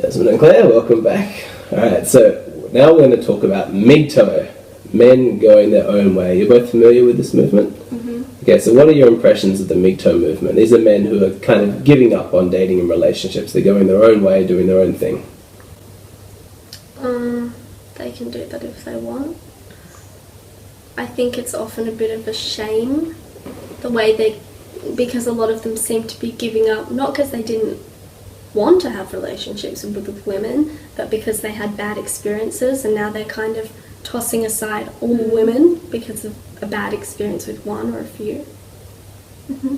Desmond and Claire, welcome back. Alright, so now we're going to talk about MGTOW, men going their own way. You're both familiar with this movement? Mm-hmm. Okay, so what are your impressions of the MGTOW movement? These are men who are kind of giving up on dating and relationships. They're going their own way, doing their own thing. They can do that if they want. I think it's often a bit of a shame, the way because a lot of them seem to be giving up, not because they didn't want to have relationships with women, but because they had bad experiences, and now they're kind of tossing aside all women because of a bad experience with one or a few. Mm-hmm.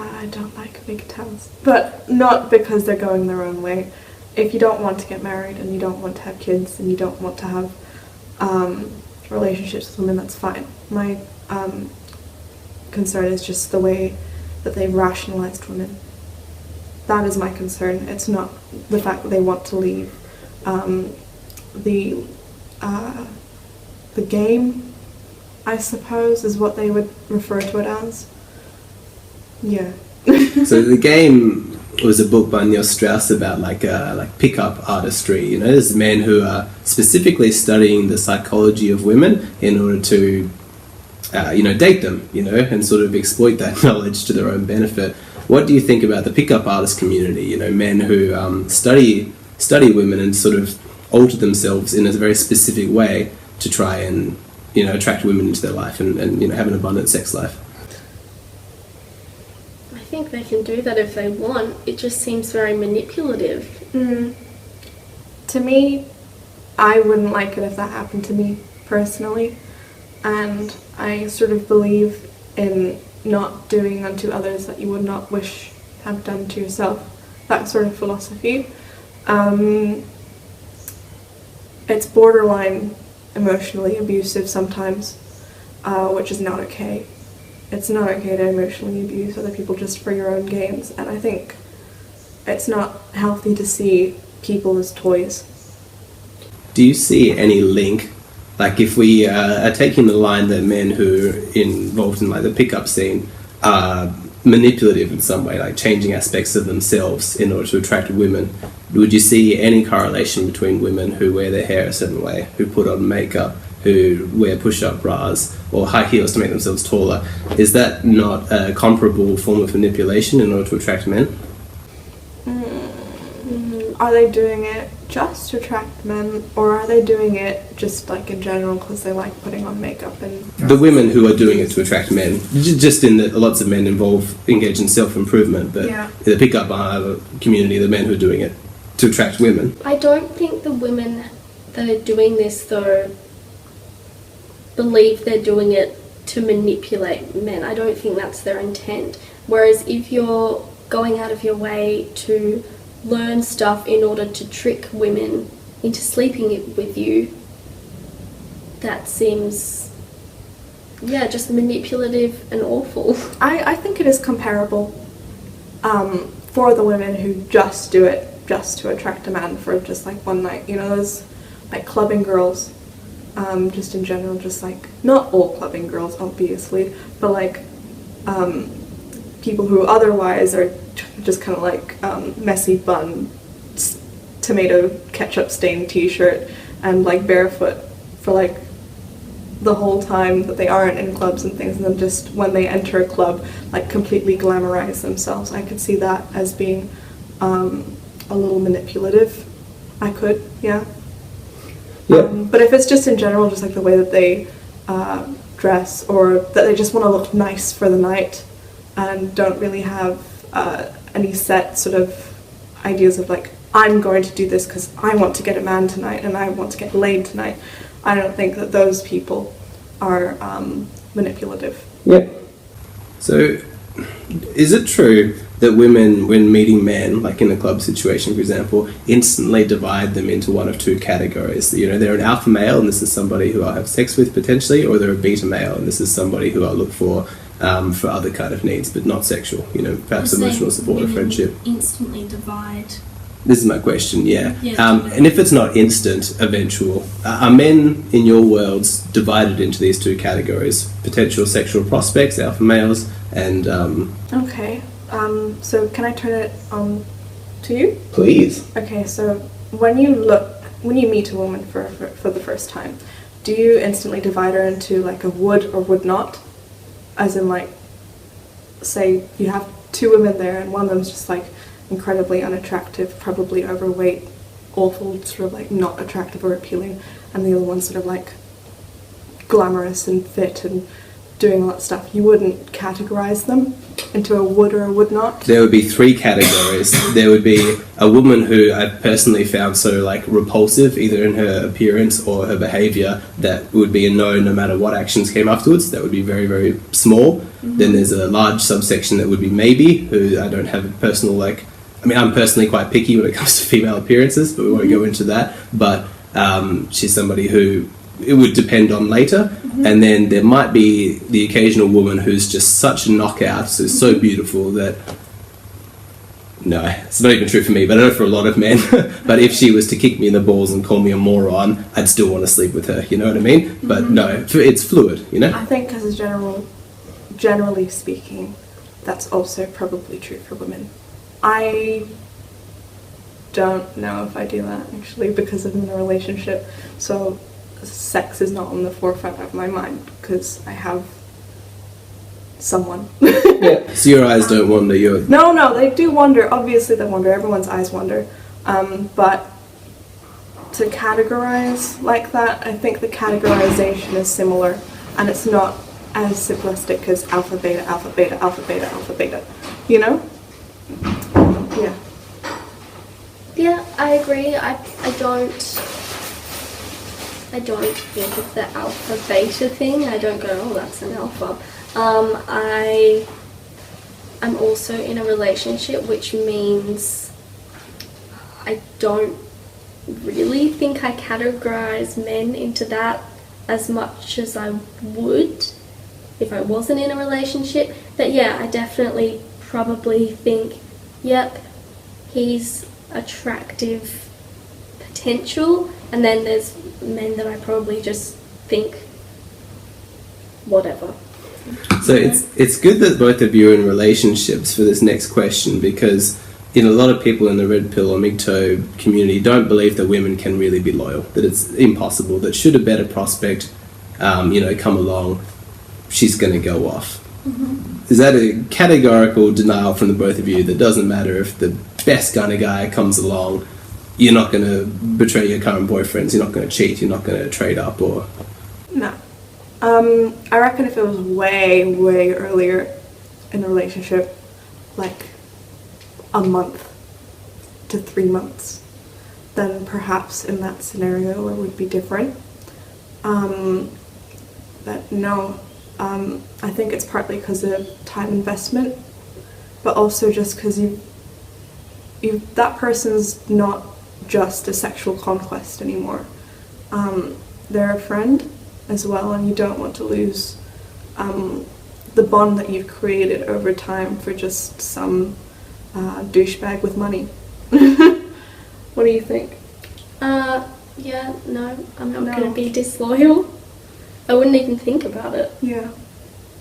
I don't like MGTOWs, but not because they're going their own way. If you don't want to get married and you don't want to have kids and you don't want to have relationships with women, that's fine. My concern is just the way that they've rationalized women. That is my concern. It's not the fact that they want to leave the game, I suppose, is what they would refer to it as. Yeah. So the game was a book by Neil Strauss about like pick-up artistry. You know, there's men who are specifically studying the psychology of women in order to, date them, and sort of exploit that knowledge to their own benefit. What do you think about the pick-up artist community? You know, men who study women and sort of alter themselves in a very specific way to try and, attract women into their life and have an abundant sex life. I think they can do that if they want. It just seems very manipulative. To me, I wouldn't like it if that happened to me personally, and I sort of believe in not doing unto others that you would not wish to have done to yourself. That sort of philosophy. It's borderline emotionally abusive sometimes, which is not okay. It's not okay to emotionally abuse other people just for your own gains, and I think it's not healthy to see people as toys. Do you see any link? Like if we are taking the line that men who are involved in like the pickup scene are manipulative in some way, like changing aspects of themselves in order to attract women, would you see any correlation between women who wear their hair a certain way, who put on makeup, who wear push-up bras or high heels to make themselves taller? Is that not a comparable form of manipulation in order to attract men? Are they doing it just to attract men, or are they doing it just like in general because they like putting on makeup and the women who are doing it to attract men, just in that lots of men engage in self-improvement, but the pickup community, the men who are doing it to attract women. I don't think the women that are doing this though believe they're doing it to manipulate men. I don't think that's their intent. Whereas if you're going out of your way to learn stuff in order to trick women into sleeping with you, that seems, just manipulative and awful. I think it is comparable for the women who just do it just to attract a man for just like one night. Those like clubbing girls, just in general, just like, not all clubbing girls obviously, but like people who otherwise are just kind of like messy bun, tomato ketchup stained t-shirt and like barefoot for like the whole time that they aren't in clubs and things, and then just when they enter a club like completely glamorize themselves. I could see that as being a little manipulative. I could, yeah. But if it's just in general, just like the way that they dress, or that they just want to look nice for the night and don't really have any set sort of ideas of like, I'm going to do this because I want to get a man tonight and I want to get laid tonight, I don't think that those people are manipulative. Yeah. So, is it true that women, when meeting men, like in a club situation, for example, instantly divide them into one of two categories? They're an alpha male, and this is somebody who I'll have sex with potentially, or they're a beta male, and this is somebody who I'll look for other kind of needs, but not sexual. Perhaps emotional support or friendship. Instantly divide. This is my question, yeah. And if it's not instant, eventual, are men in your worlds divided into these two categories? Potential sexual prospects, alpha males, and... Okay, so can I turn it on to you. Please. Okay, so when you meet a woman for the first time, do you instantly divide her into like a would or would not? As in, like, say you have two women there and one of them's just like incredibly unattractive, probably overweight, awful, sort of like not attractive or appealing, and the other one's sort of like glamorous and fit and doing all that stuff. You wouldn't categorize them into a would or a would not? There would be three categories. There would be a woman who I personally found so like repulsive, either in her appearance or her behaviour, that would be a no matter what actions came afterwards. That would be very, very small. Mm-hmm. Then there's a large subsection that would be maybe, who I don't have a personal like... I mean, I'm personally quite picky when it comes to female appearances, but we won't go into that. But she's somebody who it would depend on later. Mm-hmm. And then there might be the occasional woman who's just such a knockout, so beautiful that... No, it's not even true for me, but I know for a lot of men. But if she was to kick me in the balls and call me a moron, I'd still want to sleep with her, you know what I mean? Mm-hmm. But no, it's fluid, you know? I think as a generally speaking, that's also probably true for women. I don't know if I do that, actually, because I'm in a relationship, so sex is not on the forefront of my mind, because I have someone. Yeah. So your eyes don't wander, No, they do wander. Obviously they wander. Everyone's eyes wander. But to categorize like that, I think the categorization is similar, and it's not as simplistic as alpha, beta, alpha, beta, alpha, beta, alpha, beta. You know? Yeah. Yeah, I agree. I don't think of the alpha beta thing. I don't go, oh, that's an alpha. I'm also in a relationship, which means I don't really think I categorize men into that as much as I would if I wasn't in a relationship. But yeah, I definitely probably think, yep, he's attractive potential, and then there's men that I probably just think whatever. So it's good that both of you are in relationships for this next question, because a lot of people in the red pill or MGTOW community don't believe that women can really be loyal, that it's impossible, that should a better prospect come along, she's going to go off. Mm-hmm. Is that a categorical denial from the both of you that doesn't matter if the best kind of guy comes along, you're not going to betray your current boyfriends, you're not going to cheat, you're not going to trade up? Or No. I reckon if it was way, way earlier in the relationship, like a month to 3 months, then perhaps in that scenario it would be different. But no, I think it's partly because of time investment, but also just because that person's not just a sexual conquest anymore. They're a friend as well, and you don't want to lose the bond that you've created over time for just some douchebag with money. What do you think? Yeah, no, I'm not going to be disloyal. I wouldn't even think about it. Yeah.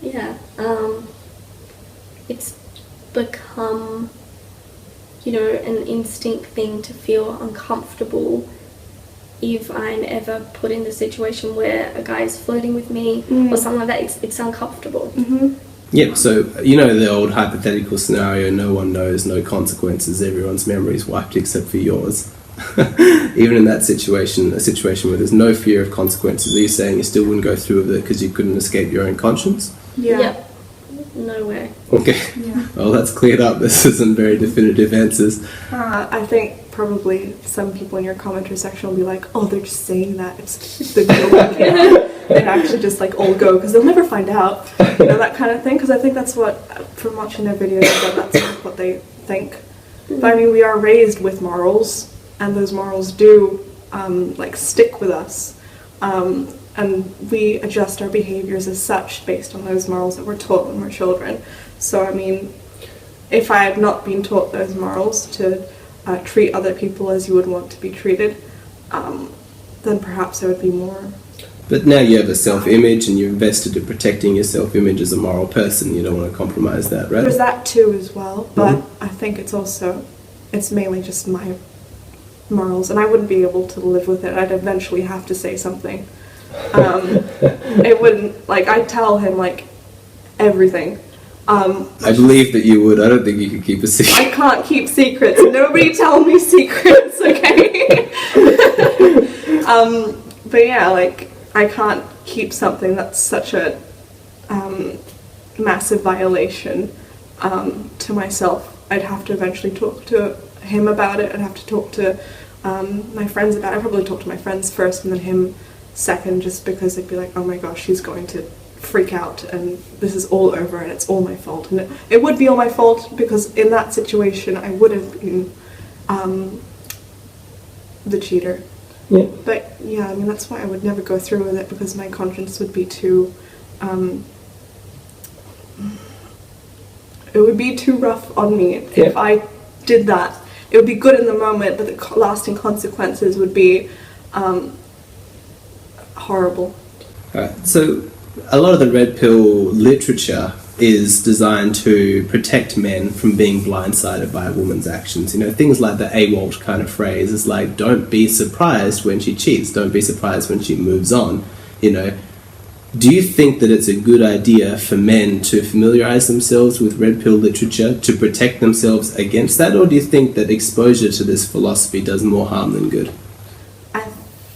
Yeah. It's become, an instinct thing to feel uncomfortable if I'm ever put in the situation where a guy is flirting with me or something like that. It's uncomfortable. Mm-hmm. Yep, so the old hypothetical scenario, no one knows, no consequences, everyone's memory is wiped except for yours. Even in that situation, a situation where there's no fear of consequences, are you saying you still wouldn't go through with it because you couldn't escape your own conscience? Yeah. Yep. No way. Okay. Yeah. Well, that's cleared up. This isn't very definitive answers. I think probably some people in your commenter section will be like, oh, they're just saying that. It's the go. And actually just all go, because they'll never find out. That kind of thing. Because I think that's what, from watching their videos, that's what they think. But I mean, we are raised with morals, and those morals do stick with us. And we adjust our behaviors as such based on those morals that we're taught when we're children. So, I mean, if I had not been taught those morals to treat other people as you would want to be treated, then perhaps I would be more... But now you have a self-image and you're invested in protecting your self-image as a moral person. You don't want to compromise that, right? There's that too as well, but I think it's also it's mainly just my morals, and I wouldn't be able to live with it. I'd eventually have to say something. It wouldn't, like, I'd tell him, like, everything. I believe that you would. I don't think you could keep a secret. I can't keep secrets. Nobody tell me secrets, okay? But yeah, like, I can't keep something that's such a massive violation to myself. I'd have to eventually talk to him about it. I'd have to talk to my friends about it. I'd probably talk to my friends first and then him second, just because they'd be like, oh my gosh, she's going to freak out and this is all over and it's all my fault. And it would be all my fault, because in that situation I would have been the cheater. Yeah. But yeah, I mean, that's why I would never go through with it, because my conscience would be too it would be too rough on me if I did that. It would be good in the moment, but the lasting consequences would be horrible. Alright, so a lot of the red pill literature is designed to protect men from being blindsided by a woman's actions. You know, things like the AWOLT kind of phrase is like, don't be surprised when she cheats, don't be surprised when she moves on, you know. Do you think that it's a good idea for men to familiarise themselves with red pill literature to protect themselves against that, or do you think that exposure to this philosophy does more harm than good? I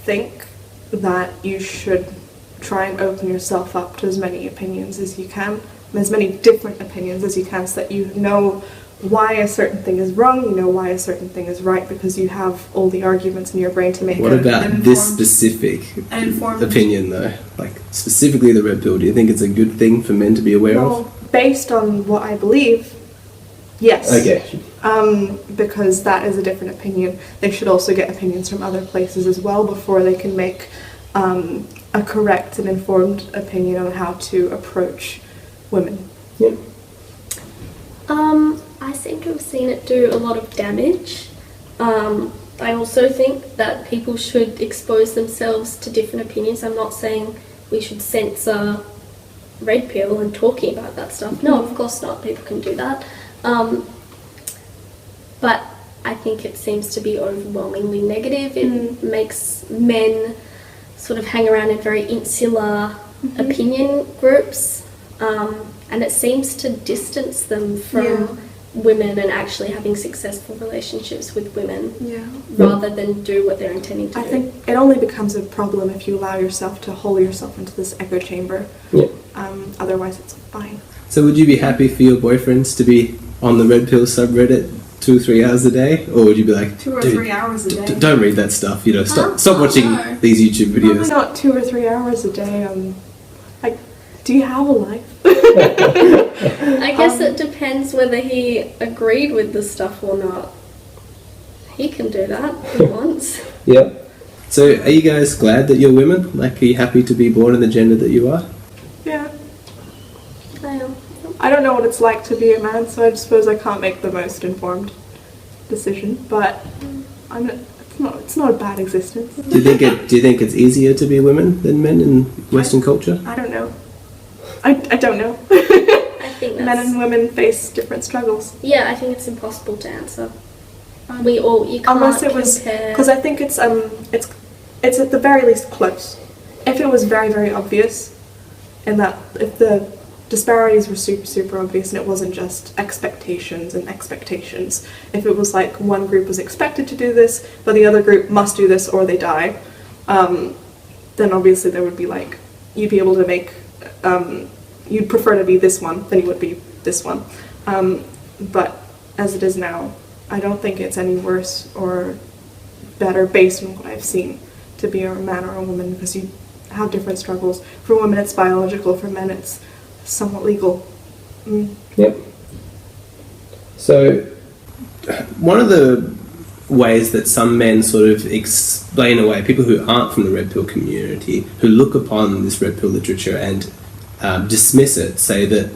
think that you should try and open yourself up to as many opinions as you can, as many different opinions as you can, so that you know why a certain thing is wrong, you know why a certain thing is right, because you have all the arguments in your brain to make What about this specific opinion, though? Like, specifically the red pill, do you think it's a good thing for men to be aware of? Based on what I believe, yes. Okay. Because that is a different opinion. They should also get opinions from other places as well before they can make a correct and informed opinion on how to approach women. Yep. I seem to have seen it do a lot of damage. I also think that people should expose themselves to different opinions. I'm not saying we should censor red pill and talking about that stuff. No, of course not. People can do that. But I think it seems to be overwhelmingly negative. It makes men sort of hang around in very insular opinion groups, and it seems to distance them from women and actually having successful relationships with women, rather than do what they're intending to do. I think it only becomes a problem if you allow yourself to hole yourself into this echo chamber. Otherwise it's fine. So would you be happy for your boyfriends to be on the red pill subreddit 2 or 3 hours a day, or would you be like, 2 or 3 hours a day? Don't read that stuff, you know, stop watching these YouTube videos. Probably not 2 or 3 hours a day. Like, do you have a life? I guess it depends whether he agreed with the stuff or not. He can do that if he wants. Yeah. So are you guys glad that you're women? Like, are you happy to be born in the gender that you are? Yeah. I am. I don't know what it's like to be a man, so I suppose I can't make the most informed decision, but it's not a bad existence. Do you think it's easier to be women than men in Western culture? I don't know. I don't know. I think Men and women face different struggles. Yeah, I think it's impossible to answer. You can't unless it was, compare. because I think it's at the very least close. If it was very, very obvious, and that if the disparities were super, super obvious and it wasn't just expectations and expectations, if it was like one group was expected to do this but the other group must do this or they die, then obviously there would be like, you'd be able to make, you'd prefer to be this one than you would be this one. But as it is now, I don't think it's any worse or better based on what I've seen to be a man or a woman, because you have different struggles. For women it's biological, for men it's somewhat legal. Yep. So one of the ways that some men sort of explain away, people who aren't from the red pill community, who look upon this red pill literature and dismiss it, say that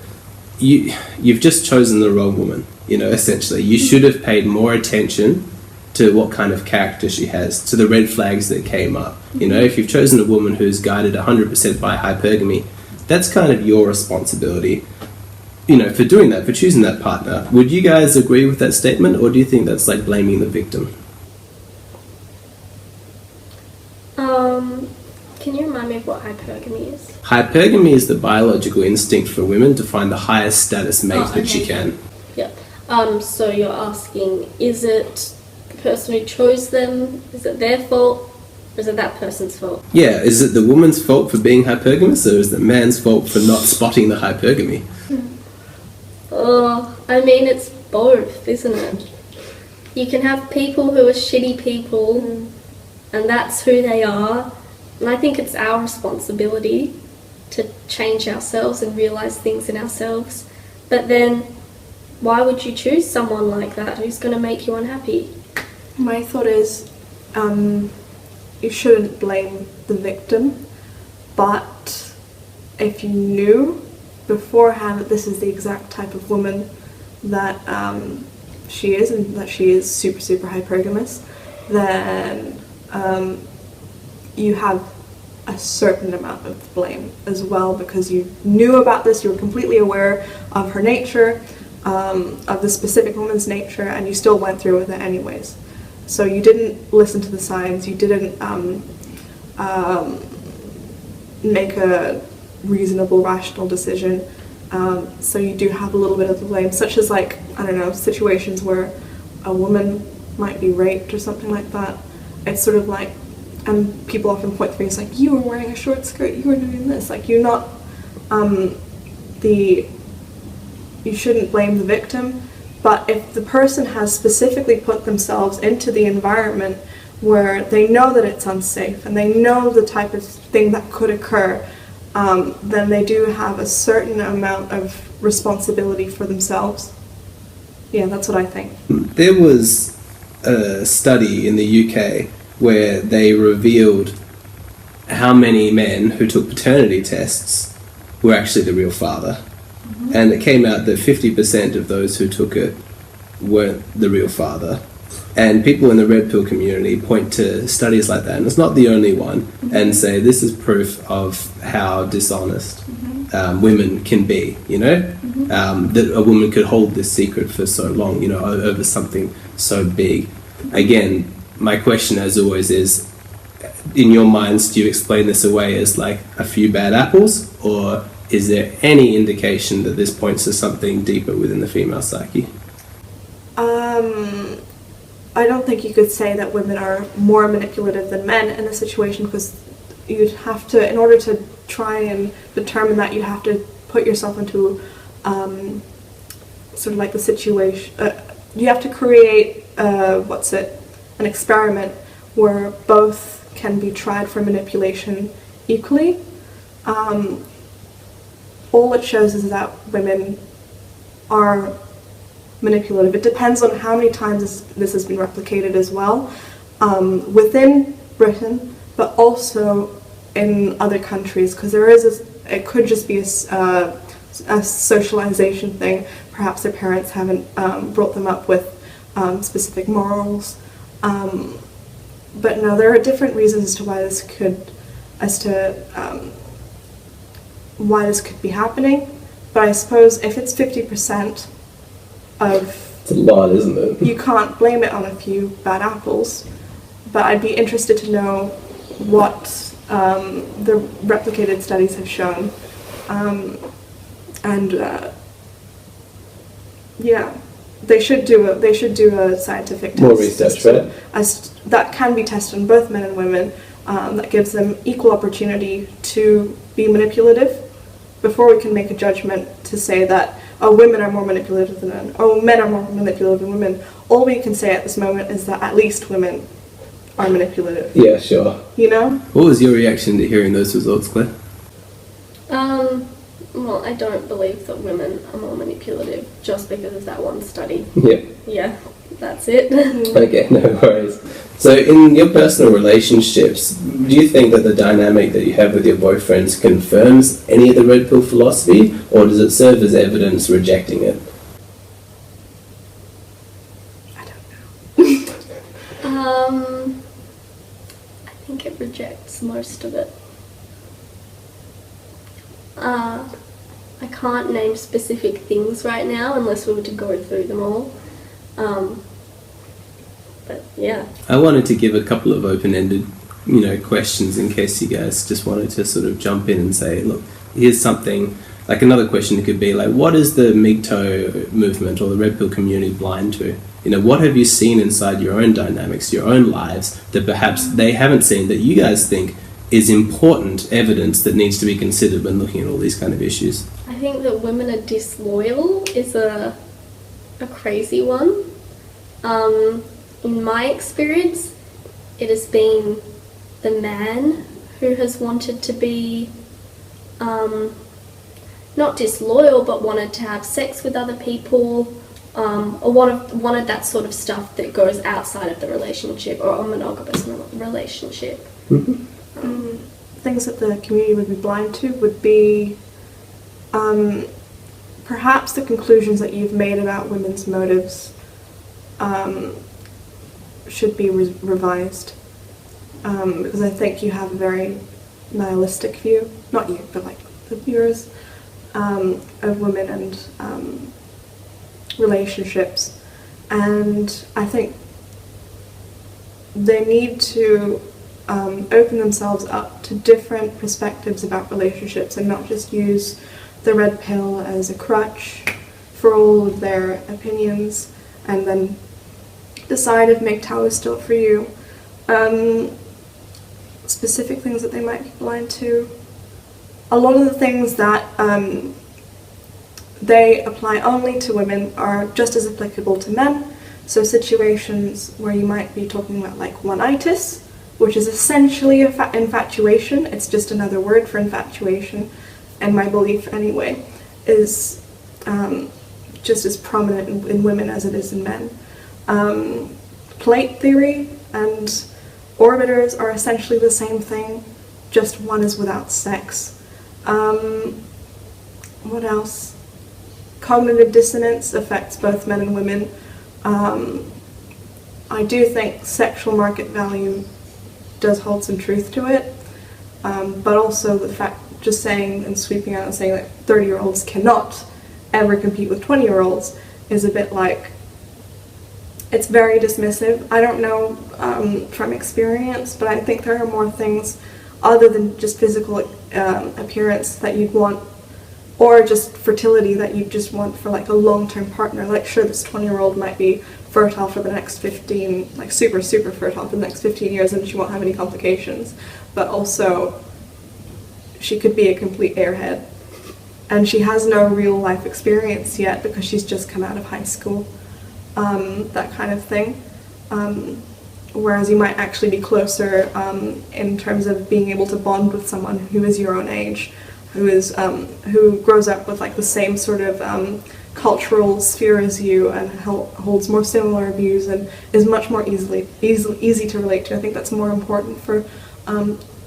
you've just chosen the wrong woman, you know, essentially. You should have paid more attention to what kind of character she has, to the red flags that came up. You know, if you've chosen a woman who's guided 100% by hypergamy, that's kind of your responsibility. for doing that, for choosing that partner. Would you guys agree with that statement, or do you think that's like blaming the victim? Can you remind me of what hypergamy is? Hypergamy is the biological instinct for women to find the highest status mate that she can. Yeah. So you're asking, is it the person who chose them? Is it their fault? Or is it that person's fault? Yeah, is it the woman's fault for being hypergamous, or is it the man's fault for not spotting the hypergamy? I mean, it's both, isn't it? You can have people who are shitty people, and that's who they are. And I think it's our responsibility to change ourselves and realise things in ourselves. But then, why would you choose someone like that who's going to make you unhappy? My thought is, you shouldn't blame the victim, but if you knew beforehand that this is the exact type of woman that she is, and that she is super, super hypergamous, then you have a certain amount of blame as well, because you knew about this, you were completely aware of her nature, of the specific woman's nature, and you still went through with it anyways. So you didn't listen to the signs, you didn't make a reasonable, rational decision. So you do have a little bit of the blame, such as like, I don't know, situations where a woman might be raped or something like that. It's sort of like, and people often point things like, you were wearing a short skirt, you were doing this. Like, you're not, you shouldn't blame the victim, but if the person has specifically put themselves into the environment where they know that it's unsafe and they know the type of thing that could occur, then they do have a certain amount of responsibility for themselves. Yeah, that's what I think. There was a study in the UK where they revealed how many men who took paternity tests were actually the real father. And it came out that 50% of those who took it weren't the real father. And people in the red pill community point to studies like that, and it's not the only one, and say this is proof of how dishonest women can be, that a woman could hold this secret for so long, over something so big. Again, my question as always is, in your minds, do you explain this away as like a few bad apples, or is there any indication that this points to something deeper within the female psyche? I don't think you could say that women are more manipulative than men in this situation, because you'd have to, in order to try and determine that, you'd have to put yourself into sort of like the situation. You have to create an experiment where both can be tried for manipulation equally. All it shows is that women are manipulative. It depends on how many times this has been replicated as well, within Britain, but also in other countries, because it could just be a socialization thing. Perhaps their parents haven't brought them up with specific morals. But no, there are different reasons as to why this could be happening. But I suppose if it's 50% it's a lot, isn't it? You can't blame it on a few bad apples. But I'd be interested to know what the replicated studies have shown. They should do a scientific test. More research, right? As that can be tested on both men and women. That gives them equal opportunity to be manipulative, before we can make a judgment to say that, women are more manipulative than men, men are more manipulative than women. All we can say at this moment is that at least women are manipulative. Yeah, sure. What was your reaction to hearing those results, Claire? Well, I don't believe that women are more manipulative just because of that one study. Yeah. Yeah, that's it. Okay, no worries. So in your personal relationships, do you think that the dynamic that you have with your boyfriends confirms any of the red pill philosophy, or does it serve as evidence rejecting it? I don't know. I think it rejects most of it. I can't name specific things right now unless we were to go through them all. But yeah. I wanted to give a couple of open-ended, questions in case you guys just wanted to sort of jump in and say, look, here's something. Like another question could be like, what is the MGTOW movement or the Red Pill community blind to? What have you seen inside your own dynamics, your own lives, that perhaps they haven't seen that you guys think is important evidence that needs to be considered when looking at all these kind of issues? I think that women are disloyal is a crazy one. In my experience, it has been the man who has wanted to be not disloyal, but wanted to have sex with other people, or wanted that sort of stuff that goes outside of the relationship or a monogamous relationship. Mm-hmm. Things that the community would be blind to would be perhaps the conclusions that you've made about women's motives should be revised, because I think you have a very nihilistic view, not you, but like the viewers, of women and relationships, and I think they need to open themselves up to different perspectives about relationships and not just use the red pill as a crutch for all of their opinions and then decide if MGTOW is still for you. Specific things that they might be blind to. A lot of the things that they apply only to women are just as applicable to men. So situations where you might be talking about like one-itis, which is essentially infatuation. It's just another word for infatuation, and my belief anyway is just as prominent in women as it is in men. Plate theory and orbiters are essentially the same thing, just one is without sex. What else? Cognitive dissonance affects both men and women. I do think sexual market value does hold some truth to it, but also the fact, just saying and sweeping out and saying that 30-year-olds cannot ever compete with 20-year-olds is a bit like, it's very dismissive. I don't know from experience, but I think there are more things other than just physical appearance that you'd want, or just fertility that you just want for like a long-term partner. Like sure, this 20-year-old might be fertile for the next 15, like super fertile for the next 15 years and she won't have any complications, but also she could be a complete airhead and she has no real life experience yet because she's just come out of high school, that kind of thing. Whereas you might actually be closer in terms of being able to bond with someone who is your own age, who grows up with like the same sort of cultural sphere as you and holds more similar views and is much more easy to relate to. I think that's more important for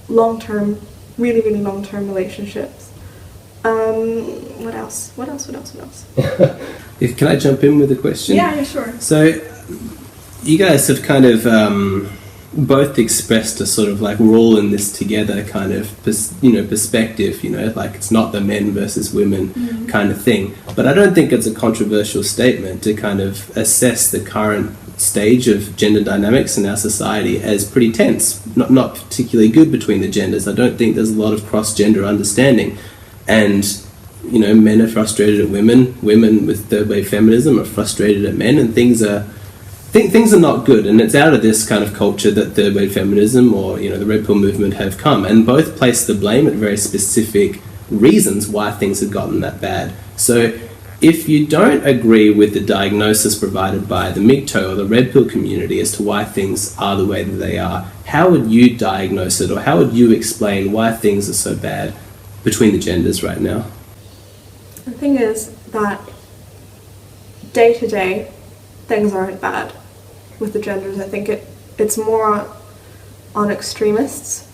long-term, really long-term relationships. What else? Can I jump in with a question? Yeah, sure. So you guys have kind of both expressed a sort of like we're all in this together kind of perspective, like it's not the men versus women kind of thing. But I don't think it's a controversial statement to kind of assess the current stage of gender dynamics in our society as pretty tense, not particularly good between the genders. I don't think there's a lot of cross-gender understanding, and men are frustrated at women with third wave feminism are frustrated at men, and things are not good, and it's out of this kind of culture that third wave feminism or the Red Pill movement have come, and both place the blame at very specific reasons why things have gotten that bad. So if you don't agree with the diagnosis provided by the MGTOW or the Red Pill community as to why things are the way that they are, how would you diagnose it, or how would you explain why things are so bad between the genders right now? The thing is that day to day things aren't bad with the genders. I think it's more on extremists.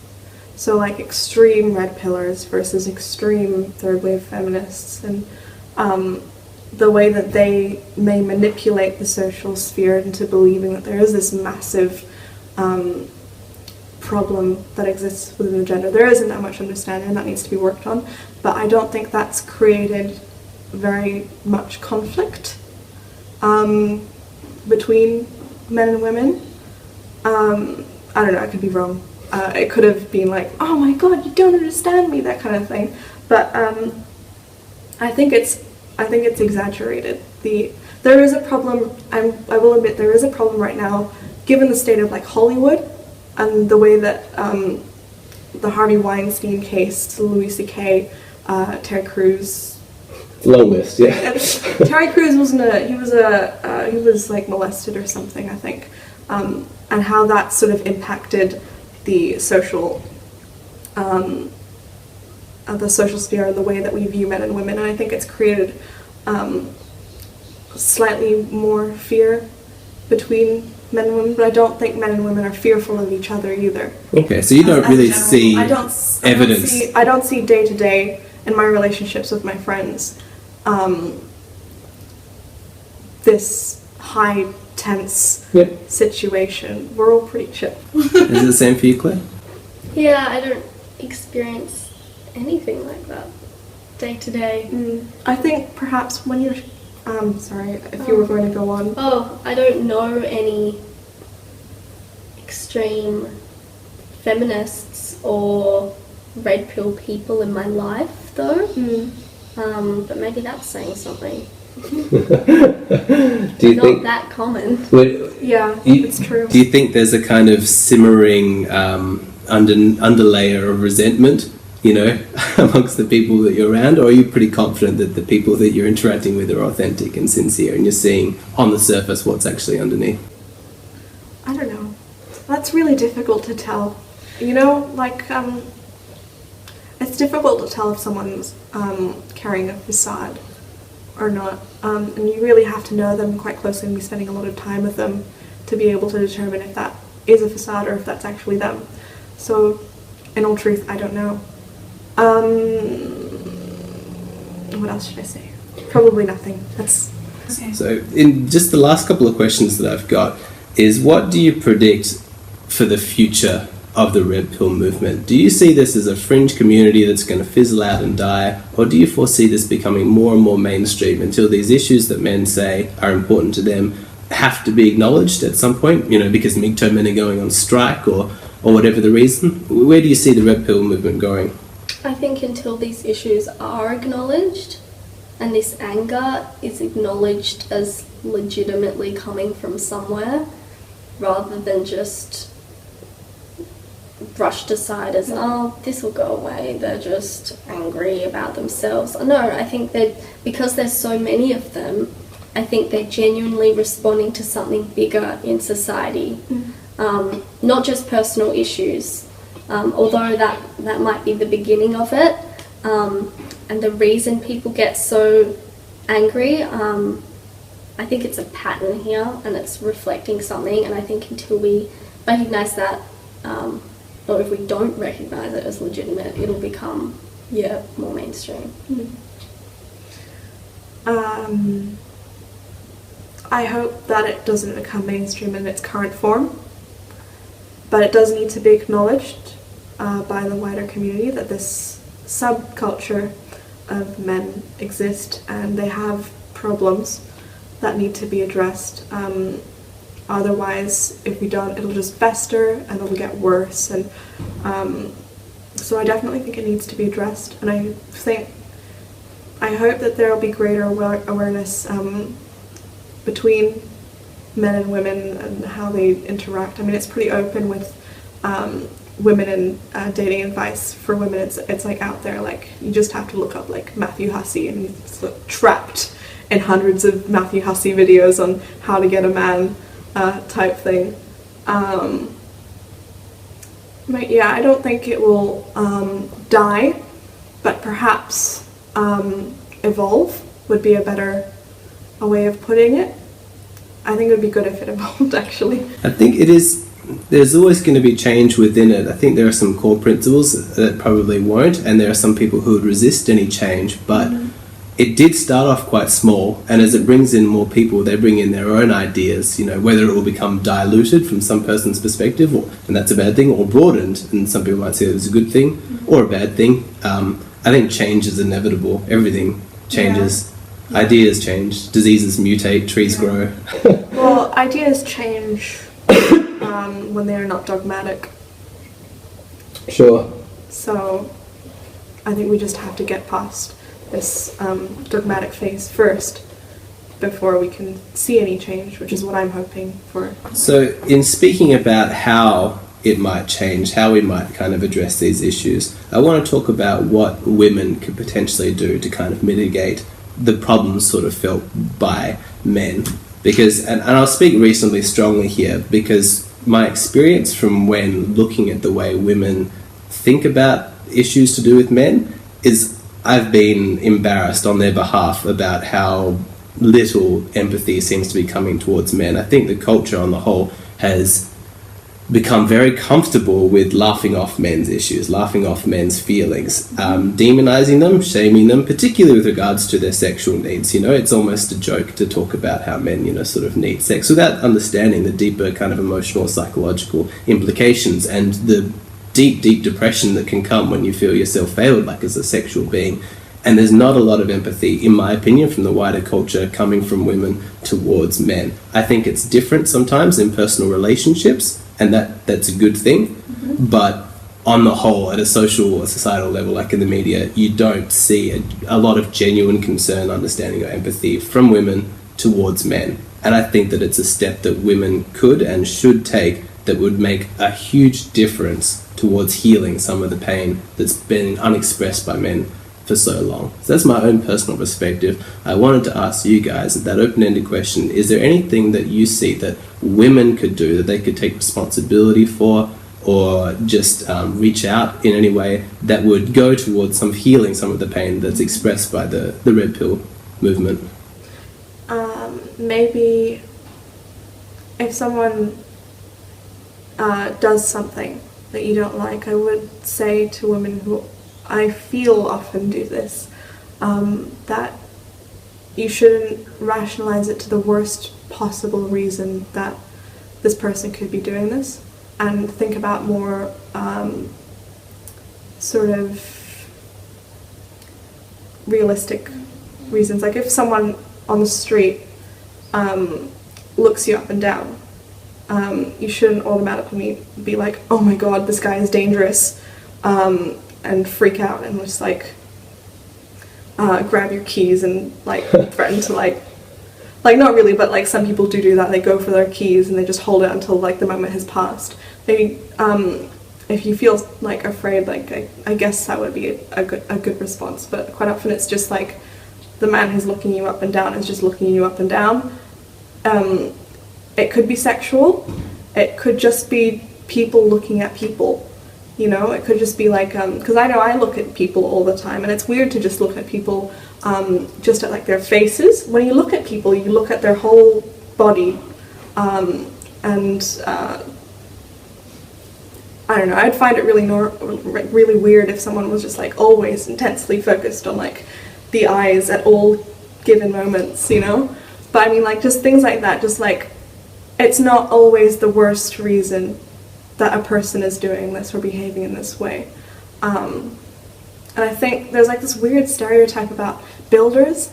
So like extreme red pillars versus extreme third wave feminists, and the way that they may manipulate the social sphere into believing that there is this massive problem that exists within the gender. There isn't that much understanding, and that needs to be worked on, but I don't think that's created very much conflict between men and women. I don't know, I could be wrong. It could have been like, oh my god, you don't understand me, that kind of thing. But I think it's exaggerated. There is a problem, I will admit there is a problem right now, given the state of like Hollywood and the way that the Harvey Weinstein case, Louis C.K., Terry Crews. Long list, yeah. Terry Crews he was like molested or something, I think, and how that sort of impacted the social sphere and the way that we view men and women, and I think it's created slightly more fear between men and women, but I don't think men and women are fearful of each other either. Okay, so you don't really see evidence. I don't see day to day in my relationships with my friends this high tense situation. We're all pretty chill. Is it the same for you, Claire? Yeah, I don't experience anything like that day to day. I think perhaps when you're sorry, if you were going to go on. Oh, I don't know any extreme feminists or red pill people in my life, though. But maybe that's saying something. Do you not think that common? Yeah, it's true. Do you think there's a kind of simmering underlayer of resentment, you know, amongst the people that you're around, or are you pretty confident that the people that you're interacting with are authentic and sincere, and you're seeing on the surface what's actually underneath? I don't know. That's really difficult to tell. You know, like, it's difficult to tell if someone's carrying a facade or not. And you really have to know them quite closely and be spending a lot of time with them to be able to determine if that is a facade or if that's actually them. So, in all truth, I don't know. What else should I say? Probably nothing. That's okay. So, in just the last couple of questions that I've got is, what do you predict for the future of the red pill movement? Do you see this as a fringe community that's going to fizzle out and die, or do you foresee this becoming more and more mainstream until these issues that men say are important to them have to be acknowledged at some point, you know, because MGTOW men are going on strike or whatever the reason? Where do you see the red pill movement going? I think until these issues are acknowledged and this anger is acknowledged as legitimately coming from somewhere rather than just brushed aside as, oh, this will go away, they're just angry about themselves. No, I think that because there's so many of them, I think they're genuinely responding to something bigger in society, not just personal issues, although that might be the beginning of it, and the reason people get so angry, I think it's a pattern here and it's reflecting something, and I think until we recognise that, or if we don't recognise it as legitimate, it'll become, more mainstream. I hope that it doesn't become mainstream in its current form, but it does need to be acknowledged by the wider community that this subculture of men exist and they have problems that need to be addressed. Otherwise, if we don't, it'll just fester and it'll get worse. And so I definitely think it needs to be addressed. And I hope that there will be greater awareness between men and women and how they interact. I mean, it's pretty open with women and dating advice for women. It's like out there. Like, you just have to look up like Matthew Hussey, and he's trapped in hundreds of Matthew Hussey videos on how to get a man. Type thing. But yeah, I don't think it will die, but perhaps evolve would be a way of putting it. I think it would be good if it evolved, actually. I think it is. There's always going to be change within it. I think there are some core principles that probably won't, and there are some people who would resist any change, but it did start off quite small, and as it brings in more people, they bring in their own ideas, you know, whether it will become diluted from some person's perspective, and that's a bad thing, or broadened, and some people might say it was a good thing, or a bad thing. I think change is inevitable. Everything changes. Ideas change, diseases mutate, trees grow. Well, ideas change when they are not dogmatic. Sure. So I think we just have to get past this dogmatic phase first before we can see any change, which is what I'm hoping for. So in speaking about how it might change, how we might kind of address these issues, I want to talk about what women could potentially do to kind of mitigate the problems sort of felt by men. Because, and I'll speak reasonably strongly here, because my experience from when looking at the way women think about issues to do with men is I've been embarrassed on their behalf about how little empathy seems to be coming towards men. I think the culture on the whole has become very comfortable with laughing off men's issues, laughing off men's feelings, demonizing them, shaming them, particularly with regards to their sexual needs. You know, it's almost a joke to talk about how men, you know, sort of need sex without understanding the deeper kind of emotional, psychological implications and the deep, deep depression that can come when you feel yourself failed, like as a sexual being. And there's not a lot of empathy, in my opinion, from the wider culture coming from women towards men. I think it's different sometimes in personal relationships, and that's a good thing. Mm-hmm. But on the whole, at a social or societal level, like in the media, you don't see a lot of genuine concern, understanding, or empathy from women towards men. And I think that it's a step that women could and should take that would make a huge difference towards healing some of the pain that's been unexpressed by men for so long. So that's my own personal perspective. I wanted to ask you guys that open-ended question: is there anything that you see that women could do, that they could take responsibility for, or just reach out in any way that would go towards some healing some of the pain that's expressed by the Red Pill movement? Maybe if someone does something that you don't like, I would say to women who I feel often do this, that you shouldn't rationalize it to the worst possible reason that this person could be doing this, and think about more sort of realistic reasons. Like if someone on the street looks you up and down, you shouldn't automatically be like, oh my god, this guy is dangerous, and freak out and just like grab your keys and like threaten to like not really, but like some people do that. They go for their keys and they just hold it until like the moment has passed. Maybe if you feel like afraid, like I guess that would be a good response. But quite often it's just like the man who's looking you up and down is just looking you up and down. It could be sexual. It could just be people looking at people. You know, it could just be like, because I know I look at people all the time, and it's weird to just look at people just at like their faces. When you look at people, you look at their whole body, and I don't know, I'd find it really weird if someone was just like always intensely focused on like the eyes at all given moments, you know? But I mean, like just things like that, just like, it's not always the worst reason that a person is doing this or behaving in this way. And I think there's like this weird stereotype about builders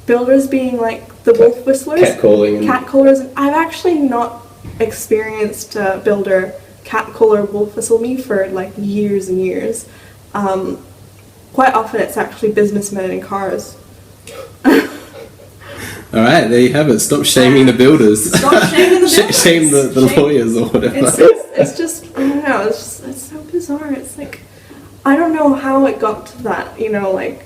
being like the wolf whistlers. Catcallers. And I've actually not experienced a builder catcall or wolf whistle me for like years and years. Quite often it's actually businessmen in cars. All right, there you have it. Stop shaming the builders. Stop shaming the builders. Shame the lawyers or whatever. It's just, I don't know, it's so bizarre. It's like, I don't know how it got to that, you know, like,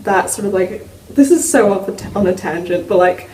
that sort of like, this is so on a tangent, but like,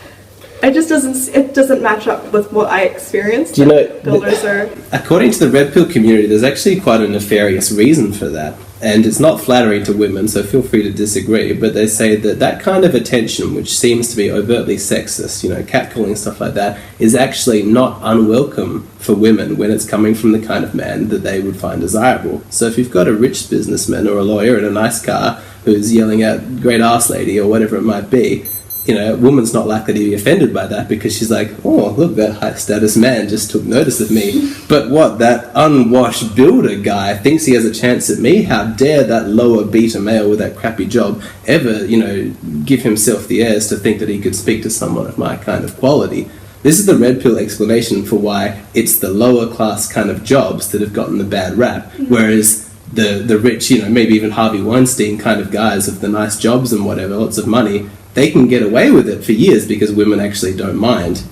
it doesn't match up with what I experienced. Do you know, builders are... According to the Red Pill community, there's actually quite a nefarious reason for that. And it's not flattering to women, so feel free to disagree, but they say that kind of attention, which seems to be overtly sexist, you know, catcalling, stuff like that, is actually not unwelcome for women when it's coming from the kind of man that they would find desirable. So if you've got a rich businessman or a lawyer in a nice car who's yelling out, great ass lady, or whatever it might be, you know, a woman's not likely to be offended by that because she's like, oh, look, that high status man just took notice of me. But what, that unwashed builder guy thinks he has a chance at me? How dare that lower beta male with that crappy job ever, you know, give himself the airs to think that he could speak to someone of my kind of quality? This is the red pill explanation for why it's the lower class kind of jobs that have gotten the bad rap, whereas the rich, you know, maybe even Harvey Weinstein kind of guys with the nice jobs and whatever, lots of money, they can get away with it for years because women actually don't mind.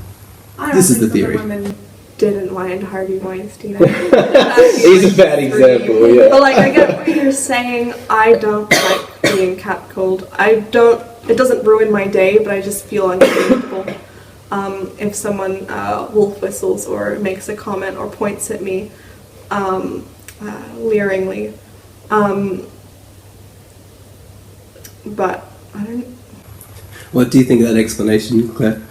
This is the theory. Women didn't mind Harvey Weinstein. He's a bad example, yeah. But like, I get what you're saying. I don't like being catcalled. It doesn't ruin my day, but I just feel uncomfortable if someone wolf whistles or makes a comment or points at me leeringly. But I don't. What do you think of that explanation, Claire?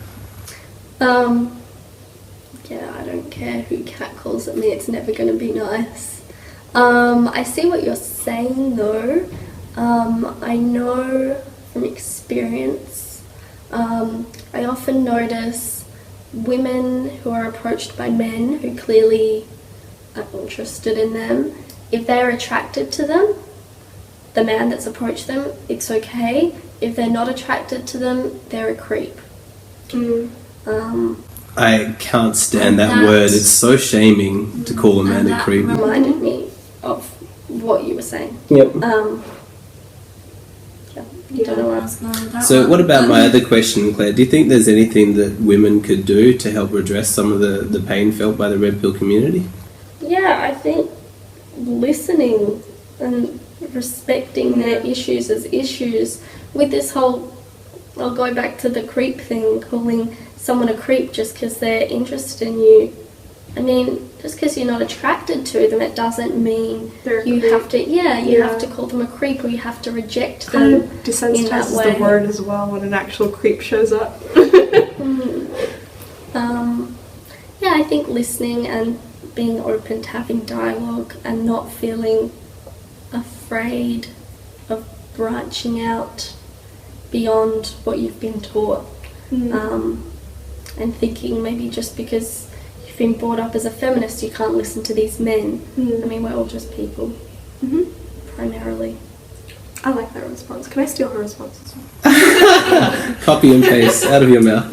Yeah, I don't care who catcalls at me, it's never going to be nice. I see what you're saying though. I know from experience, I often notice women who are approached by men who clearly are interested in them. If they're attracted to them, the man that's approached them, it's okay. If they're not attracted to them, they're a creep. I can't stand that word. It's so shaming to call a man a creep. That reminded me of what you were saying. Yep. I don't know where I was going with that. So what about my other question, Claire? Do you think there's anything that women could do to help redress some of the pain felt by the red pill community? Yeah, I think listening and respecting their issues as issues. With this whole, I'll go back to the creep thing, calling someone a creep just because they're interested in you. I mean, just because you're not attracted to them, it doesn't mean you have to, you have to call them a creep or you have to reject them in that way. Desensitizes the word as well when an actual creep shows up. Yeah, I think listening and being open to having dialogue and not feeling afraid of branching out beyond what you've been taught, and thinking maybe just because you've been brought up as a feminist you can't listen to these men. I mean, we're all just people, primarily. I like that response. Can I steal her response as well? Copy and paste out of your mouth.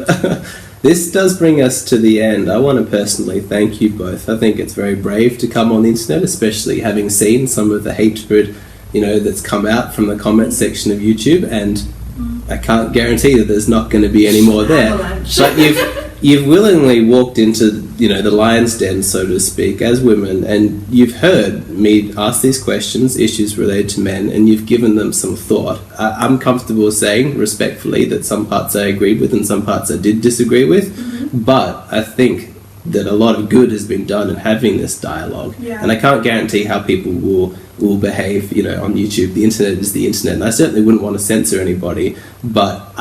This does bring us to the end. I want to personally thank you both. I think it's very brave to come on the internet, especially having seen some of the hatred, you know, that's come out from the comment section of YouTube, and I can't guarantee that there's not going to be any more there. But you've willingly walked into, you know, the lion's den, so to speak, as women, and you've heard me ask these questions, issues related to men, and you've given them some thought. I'm comfortable saying, respectfully, that some parts I agreed with and some parts I did disagree with, but I think that a lot of good has been done in having this dialogue, and I can't guarantee how people will behave, you know, on YouTube. The internet is the internet, and I certainly wouldn't want to censor anybody, but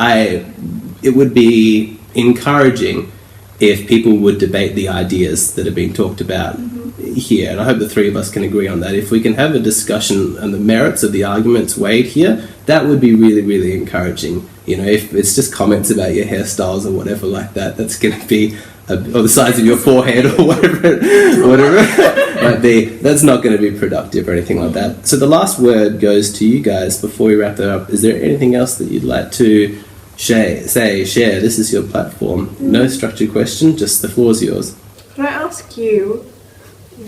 it would be encouraging if people would debate the ideas that are being talked about here, and I hope the three of us can agree on that. If we can have a discussion on the merits of the arguments weighed here, that would be really, really encouraging. You know, if it's just comments about your hairstyles or whatever like that, that's going to be or the size of your forehead or whatever it might be, that's not going to be productive or anything like that. So the last word goes to you guys before we wrap it up. Is there anything else that you'd like to share? This is your platform. No structured question, just the floor is yours. Can I ask you,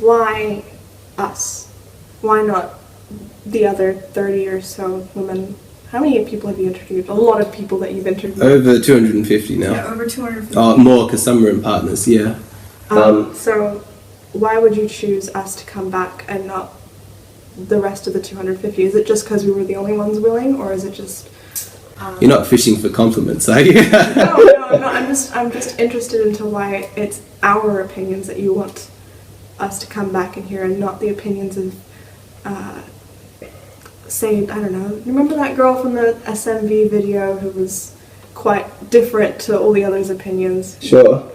why us? Why not the other 30 or so women? How many people have you interviewed? A lot of people that you've interviewed. Over 250 now. Yeah, over 250. Oh, more, because some are in partners, yeah. So why would you choose us to come back and not the rest of the 250? Is it just because we were the only ones willing, or is it just... You're not fishing for compliments, are you? No, I'm not. I'm just interested into why it's our opinions that you want us to come back and hear, and not the opinions of... say, I don't know, remember that girl from the SMV video who was quite different to all the others' opinions? Sure.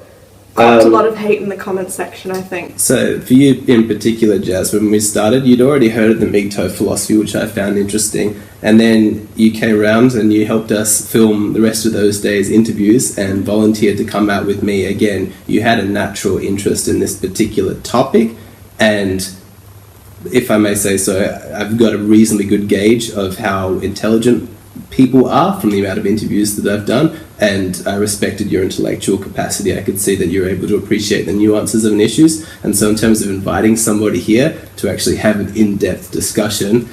copped a lot of hate in the comments section, I think. So for you in particular, Jazz, when we started, you'd already heard of the MGTOW philosophy, which I found interesting, and then you came around and you helped us film the rest of those days' interviews and volunteered to come out with me. Again, you had a natural interest in this particular topic, and if I may say so, I've got a reasonably good gauge of how intelligent people are from the amount of interviews that I've done, and I respected your intellectual capacity. I could see that you're able to appreciate the nuances of an issues, and so in terms of inviting somebody here to actually have an in-depth discussion,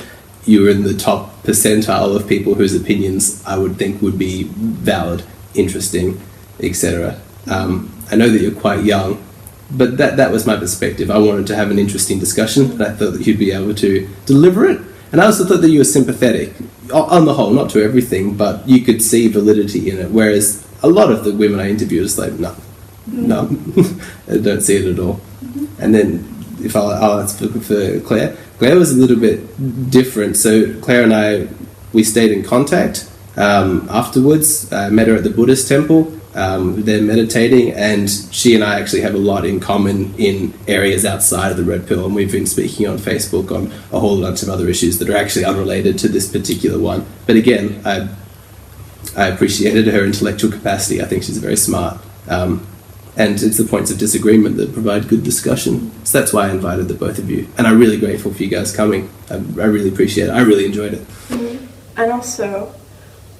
you were in the top percentile of people whose opinions I would think would be valid, interesting, etc. I know that you're quite young, but that was my perspective. I wanted to have an interesting discussion, and I thought that you'd be able to deliver it. And I also thought that you were sympathetic, on the whole, not to everything, but you could see validity in it, whereas a lot of the women I interviewed was like, no, I don't see it at all. And then, if I'll ask for Claire. Claire was a little bit different. So Claire and I, we stayed in contact afterwards. I met her at the Buddhist temple. They're meditating, and she and I actually have a lot in common in areas outside of the Red Pill, and we've been speaking on Facebook on a whole bunch of other issues that are actually unrelated to this particular one. But again, I appreciated her intellectual capacity. I think she's very smart, and it's the points of disagreement that provide good discussion. So that's why I invited the both of you, and I'm really grateful for you guys coming. I really appreciate it. I really enjoyed it. And also,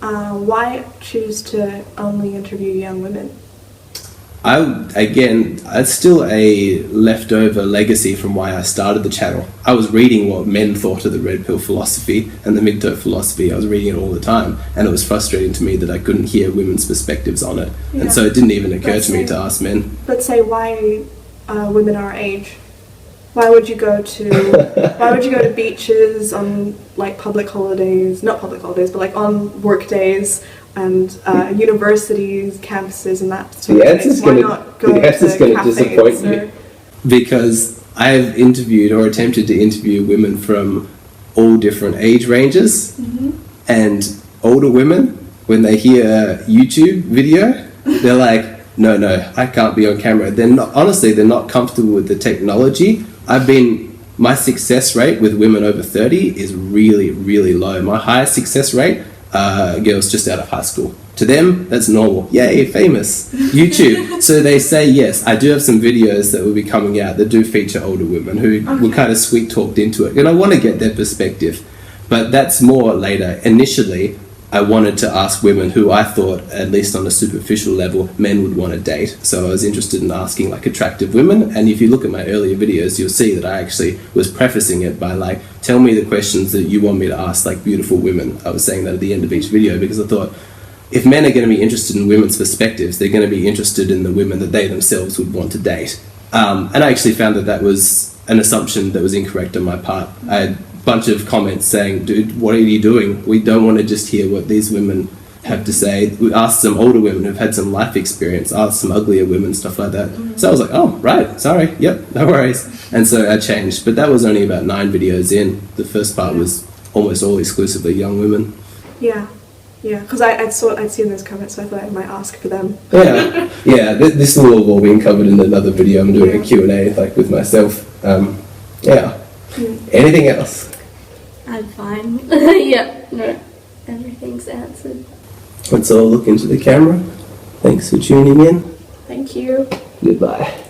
why choose to only interview young women? It's still a leftover legacy from why I started the channel. I was reading what men thought of the Red Pill philosophy and the MGTOW philosophy. I was reading it all the time, and it was frustrating to me that I couldn't hear women's perspectives on it. Yeah. And so it didn't even occur to me to ask men. Let's say why women our age. Why would you go to beaches on like public holidays, not public holidays, but like on work days and universities, campuses, and that sort of thing? Why not go to cafes? Disappoint you, because I've interviewed or attempted to interview women from all different age ranges, and older women, when they hear a YouTube video, they're like, no, I can't be on camera. They're not comfortable with the technology. My success rate with women over 30 is really, really low. My highest success rate, girls just out of high school. To them, that's normal. Yay, famous. YouTube. So they say, yes, I do have some videos that will be coming out that do feature older women who were kind of sweet-talked into it. And I want to get their perspective. But that's more later. Initially, I wanted to ask women who I thought, at least on a superficial level, men would want to date. So I was interested in asking like attractive women, and if you look at my earlier videos, you'll see that I actually was prefacing it by like, tell me the questions that you want me to ask like beautiful women. I was saying that at the end of each video because I thought, if men are going to be interested in women's perspectives, they're going to be interested in the women that they themselves would want to date. And I actually found that was an assumption that was incorrect on my part. I had bunch of comments saying, dude, what are you doing? We don't want to just hear what these women have to say. We asked some older women who've had some life experience, asked some uglier women, stuff like that. So I was like, oh, right, sorry, yep, no worries. And so I changed, but that was only about 9 videos in. The first part was almost all exclusively young women. Yeah, because I'd seen those comments, so I thought I might ask for them. Yeah, this will have all been covered in another video. I'm doing a Q&A like with myself. Anything else? I'm fine. Yeah, no, everything's answered. Let's all look into the camera. Thanks for tuning in. Thank you. Goodbye.